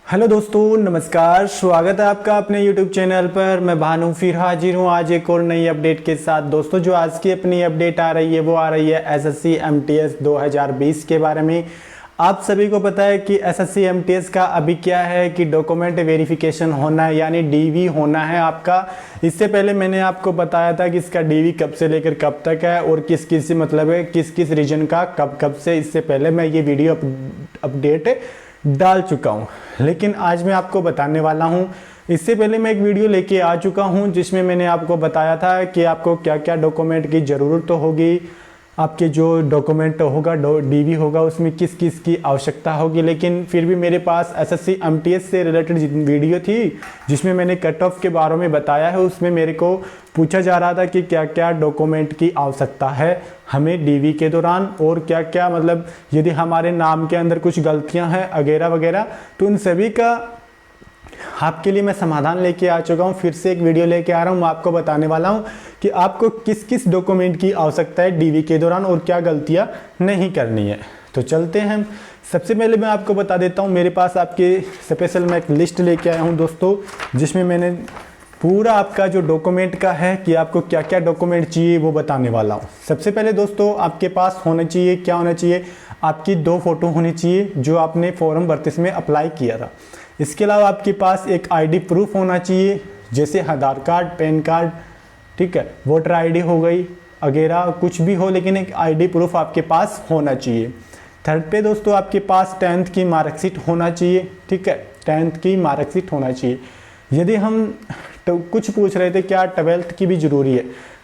Hello दोस्तों, नमस्कार। स्वागत है आपका अपने YouTube चैनल पर। मैं भानु फिर हाजिर हूँ आज एक और नई अपडेट के साथ। दोस्तों, जो आज की अपनी अपडेट आ रही है वो आ रही है एसएससी एमटीएस 2020 के बारे में। आप सभी को पता है कि एसएससी एमटीएस का अभी क्या है कि डॉक्यूमेंट वेरिफिकेशन होना है, यानी डीवी होना है आपका। इससे पहले मैंने आपको बताया था कि इसका डीवी कब से लेकर कब तक है और किस किस मतलब है किस किस रीजन का कब कब से। इससे पहले मैं ये वीडियो अपडेट डाल चुका हूँ, लेकिन आज मैं आपको बताने वाला हूँ। इससे पहले मैं एक वीडियो लेके आ चुका हूँ जिसमें मैंने आपको बताया था कि आपको क्या क्या डॉक्यूमेंट की ज़रूरत होगी, आपके जो डॉक्यूमेंट होगा डीवी होगा उसमें किस किस की आवश्यकता होगी। लेकिन फिर भी मेरे पास एसएससी एमटीएस से रिलेटेड वीडियो थी जिसमें मैंने कट ऑफ के बारे में बताया है। उसमें मेरे को पूछा जा रहा था कि क्या क्या डॉक्यूमेंट की आवश्यकता है हमें डीवी के दौरान, और क्या क्या मतलब यदि हमारे नाम के अंदर कुछ गलतियां हैं वगैरह वगैरह, तो उन सभी का आपके लिए मैं समाधान लेके आ चुका हूँ। फिर से एक वीडियो लेके आ रहा हूँ। मैं आपको बताने वाला हूँ कि आपको किस किस डॉक्यूमेंट की आवश्यकता है डीवी के दौरान और क्या गलतियाँ नहीं करनी है। तो चलते हैं। सबसे पहले मैं आपको बता देता हूँ, मेरे पास आपके स्पेशल मैं एक लिस्ट लेके आया हूँ दोस्तों, जिसमें मैंने पूरा आपका जो डॉक्यूमेंट का है कि आपको क्या क्या डॉक्यूमेंट चाहिए वो बताने वाला हूँ। सबसे पहले दोस्तों आपके पास होना चाहिए, क्या होना चाहिए, आपकी 2 फोटो होनी चाहिए जो आपने फॉर्म भरते समय अप्लाई किया था। इसके अलावा आपके पास एक आईडी प्रूफ होना चाहिए, जैसे आधार कार्ड, पैन कार्ड, ठीक है, वोटर आईडी हो गई वगैरह कुछ भी हो, लेकिन एक आईडी प्रूफ आपके पास होना चाहिए। थर्ड पे दोस्तों आपके पास 10th की मार्कशीट होना चाहिए, ठीक है, 10th की मार्कशीट होना चाहिए। यदि हम तो कुछ पूछ रहे थे क्या 12th की भी ज़रूरी है,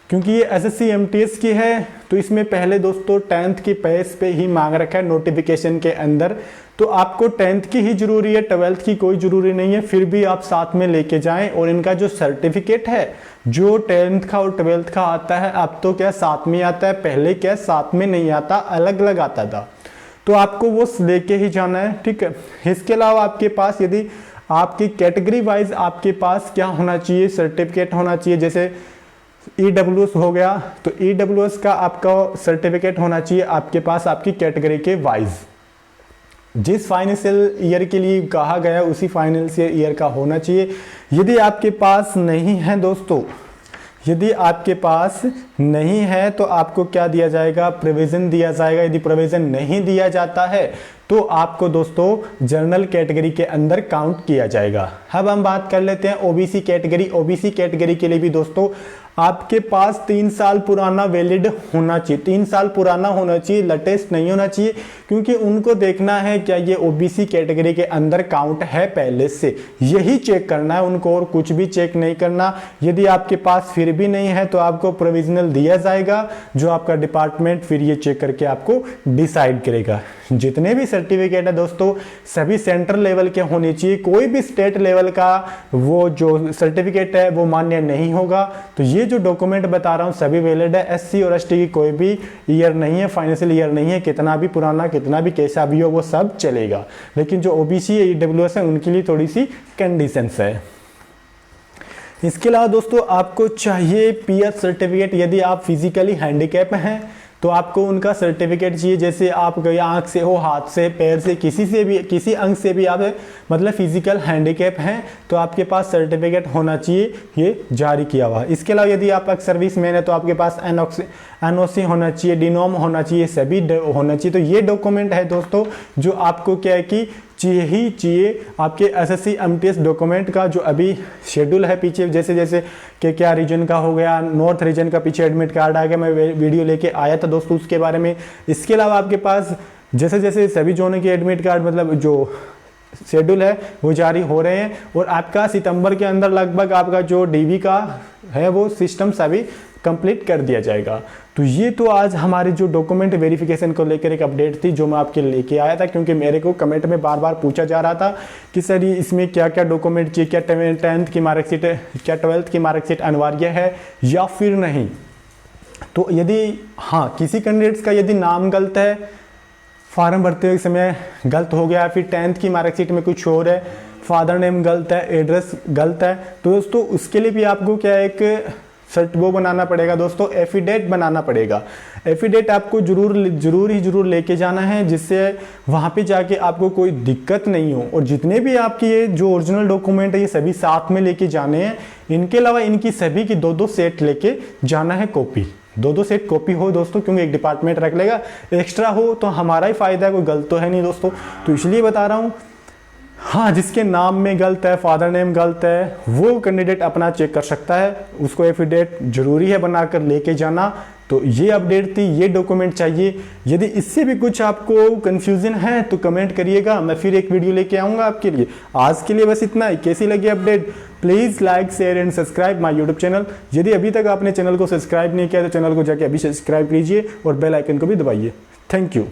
क्योंकि ये एसएससी एमटीएस की है तो इसमें पहले दोस्तों 10th की पेज पे ही मांग रखा है नोटिफिकेशन के अंदर। तो आपको 10th की ही ज़रूरी है, 12th की कोई ज़रूरी नहीं है। फिर भी आप साथ में लेके जाएं, और इनका जो सर्टिफिकेट है जो 10th का और 12th का आता है, अब तो क्या साथ में आता है, पहले क्या साथ में नहीं आता, अलग अलग आता था, तो आपको वो लेके ही जाना है, ठीक है। इसके अलावा आपके पास यदि आपकी कैटेगरी वाइज आपके पास क्या होना चाहिए, सर्टिफिकेट होना चाहिए। जैसे ईडब्ल्यूएस हो गया तो ईडब्ल्यूएस का आपका सर्टिफिकेट होना चाहिए आपके पास आपकी कैटेगरी के वाइज। जिस फाइनेंशियल ईयर के लिए कहा गया उसी फाइनेंशियल ईयर का होना चाहिए। यदि आपके पास नहीं है दोस्तों, यदि आपके पास नहीं है तो आपको क्या दिया जाएगा, प्रोविजन दिया जाएगा। यदि प्रोविजन नहीं दिया जाता है तो आपको दोस्तों जनरल कैटेगरी के अंदर काउंट किया जाएगा। अब हम बात कर लेते हैं ओबीसी कैटेगरी। ओबीसी कैटेगरी के लिए भी दोस्तों आपके पास 3 साल पुराना वैलिड होना चाहिए, 3 साल पुराना होना चाहिए, लेटेस्ट नहीं होना चाहिए, क्योंकि उनको देखना है क्या ये ओबीसी कैटेगरी के अंदर काउंट है पहले से, यही चेक करना है उनको, और कुछ भी चेक नहीं करना। यदि आपके पास फिर भी नहीं है तो आपको प्रोविजनल दिया जाएगा, जो आपका डिपार्टमेंट फिर ये चेक करके आपको डिसाइड करेगा। जितने भी सर्टिफिकेट है दोस्तों सभी सेंट्रल लेवल के होने चाहिए, कोई भी स्टेट लेवल का वो जो सर्टिफिकेट है वो मान्य नहीं होगा। तो ये जो डॉक्यूमेंट बता रहा हूँ सभी वैलिड है। एससी और एसटी की कोई भी ईयर नहीं है, फाइनेंशियल ईयर नहीं है, कितना भी पुराना कितना भी कैसा भी हो वो सब चलेगा। लेकिन जो ओबीसी ईडब्ल्यूएस है उनके लिए थोड़ी सी कंडीशंस है। इसके अलावा दोस्तों आपको चाहिए पीएच सर्टिफिकेट। यदि आप फिजिकली हैंडीकैप हैं तो आपको उनका सर्टिफिकेट चाहिए। जैसे आप कोई आंख से हो, हाथ से, पैर से, किसी से भी, किसी अंग से भी आप मतलब फिजिकल हैंडीकैप हैं तो आपके पास सर्टिफिकेट होना चाहिए, ये जारी किया हुआ। इसके अलावा यदि आप एक सर्विस मैन है तो आपके पास एनओसी होना चाहिए, डिनोम होना चाहिए, सभी होना चाहिए। तो ये डॉक्यूमेंट है दोस्तों जो आपको क्या है कि चाहिए आपके एसएससी एमटीएस डॉक्यूमेंट का जो अभी शेड्यूल है पीछे, जैसे जैसे कि क्या रीजन का हो गया, नॉर्थ रीजन का पीछे एडमिट कार्ड आ गया, मैं वीडियो लेके आया था दोस्तों उसके बारे में। इसके अलावा आपके पास जैसे जैसे सभी जोनों के एडमिट कार्ड मतलब जो शेड्यूल है वो जारी हो रहे हैं, और आपका सितंबर के अंदर लगभग आपका जो डीवी का है वो सिस्टम सभी कंप्लीट कर दिया जाएगा। तो ये तो आज हमारे जो डॉक्यूमेंट वेरिफिकेशन को लेकर एक अपडेट थी जो मैं आपके लेके आया था, क्योंकि मेरे को कमेंट में बार बार पूछा जा रहा था कि सर ये इसमें क्या क्या डॉक्यूमेंट चाहिए, क्या 10th की मार्कशीट है, क्या 12th की मार्कशीट अनिवार्य है या फिर नहीं। तो यदि हाँ किसी कैंडिडेट्स का यदि नाम गलत है, फॉर्म भरते हुए समय गलत हो गया, फिर 10th की मार्कशीट में कुछ और है, फादर नेम गलत है, एड्रेस गलत है, तो दोस्तों उसके लिए भी आपको क्या एक सर्ट वो बनाना पड़ेगा दोस्तों, एफिडेट बनाना पड़ेगा। एफिडेट आपको जरूर लेके जाना है, जिससे वहाँ पे जाके आपको कोई दिक्कत नहीं हो। और जितने भी आपकी ये जो ओरिजिनल डॉक्यूमेंट है ये सभी साथ में लेके जाने हैं। इनके अलावा इनकी सभी की 2-2 सेट लेके जाना है कॉपी, 2-2 सेट कॉपी हो दोस्तों, क्योंकि एक डिपार्टमेंट रख लेगा, एक्स्ट्रा हो तो हमारा ही फायदा है, कोई गलत तो है नहीं दोस्तों। तो इसलिए बता रहा हूँ। हाँ, जिसके नाम में गलत है, फादर नेम गलत है, वो कैंडिडेट अपना चेक कर सकता है, उसको एफिडेट जरूरी है बनाकर लेके जाना। तो ये अपडेट थी, ये डॉक्यूमेंट चाहिए। यदि इससे भी कुछ आपको कंफ्यूजन है तो कमेंट करिएगा, मैं फिर एक वीडियो लेके आऊँगा आपके लिए। आज के लिए बस इतना ही। कैसी लगी update? Please like, share and subscribe my YouTube channel. यदि अभी तक आपने चैनल को सब्सक्राइब नहीं किया तो चैनल को जाके अभी सब्सक्राइब कीजिए और बेल आइकन को भी दबाइए। Thank you.